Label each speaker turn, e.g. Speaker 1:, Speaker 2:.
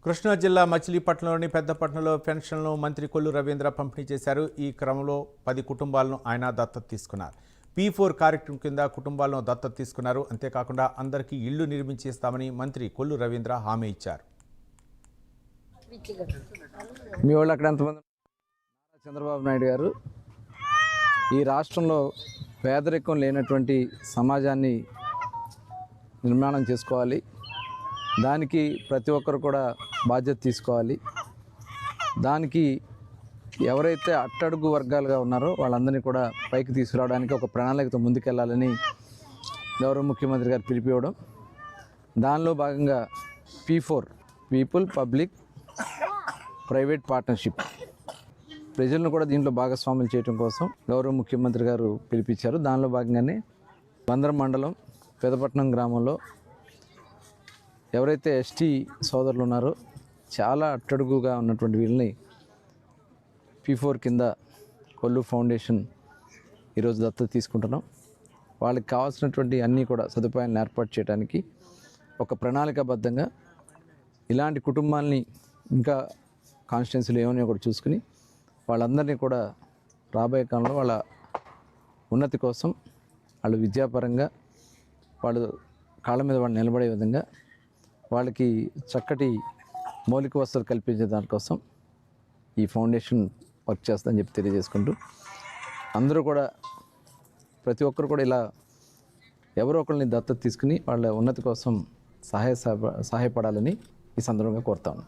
Speaker 1: కృష్ణా జిల్లా మచిలీపట్నంలోని పెద్దపట్నంలో పెన్షన్లను మంత్రి కొల్లు రవీంద్ర పంపిణీ చేశారు. ఈ క్రమంలో 10 కుటుంబాలను ఆయన దత్తత తీసుకున్నారు. P4 కార్యక్రమం కింద కుటుంబాలను దత్తత తీసుకున్నారు. అంతేకాకుండా అందరికీ ఇళ్లు నిర్మించి ఇస్తామని మంత్రి కొల్లు రవీంద్ర హామీ ఇచ్చారు.
Speaker 2: మీ వాళ్ళు అక్కడ ఎంతమంది? చంద్రబాబు నాయుడు గారు ఈ రాష్ట్రంలో పేదరికం లేనటువంటి సమాజాన్ని నిర్మాణం చేసుకోవాలి. దానికి ప్రతి ఒక్కరు కూడా బాధ్యత తీసుకోవాలి. దానికి ఎవరైతే అట్టడుగు వర్గాలుగా ఉన్నారో వాళ్ళందరినీ కూడా పైకి తీసుకురావడానికి ఒక ప్రణాళికతో ముందుకెళ్లాలని గౌరవ ముఖ్యమంత్రి గారు పిలిపివ్వడం, దానిలో భాగంగా P4 people public private partnership ప్రజలను కూడా దీంట్లో భాగస్వాములు చేయడం కోసం గౌరవ ముఖ్యమంత్రి గారు పిలిపించారు. దానిలో భాగంగానే బందర్ మండలం పెదపట్నం గ్రామంలో ఎవరైతే ఎస్టీ సోదరులు ఉన్నారో చాలా అట్టడుగుగా ఉన్నటువంటి వీళ్ళని P4 కింద కొల్లు ఫౌండేషన్ ఈరోజు దత్తత తీసుకుంటున్నాం. వాళ్ళకి కావాల్సినటువంటి అన్నీ కూడా సదుపాయాలను ఏర్పాటు చేయడానికి ఒక ప్రణాళికాబద్ధంగా ఇలాంటి కుటుంబాలని ఇంకా కాన్స్టిట్యున్సీలు ఏమని కూడా చూసుకుని వాళ్ళందరినీ కూడా రాబోయే కాలంలో వాళ్ళ ఉన్నతి కోసం వాళ్ళు విద్యాపరంగా వాళ్ళు కాళ్ళ మీద వాళ్ళు నిలబడే విధంగా వాళ్ళకి చక్కటి మౌలిక వసతులు కల్పించే దానికోసం ఈ ఫౌండేషన్ వర్క్ చేస్తుందని చెప్పి తెలియజేసుకుంటూ అందరూ కూడా ప్రతి ఒక్కరు కూడా ఇలా ఎవరో ఒకరిని దత్తత తీసుకుని వాళ్ళ ఉన్నతి కోసం సహాయపడాలని ఈ సందర్భంగా కోరుతాను.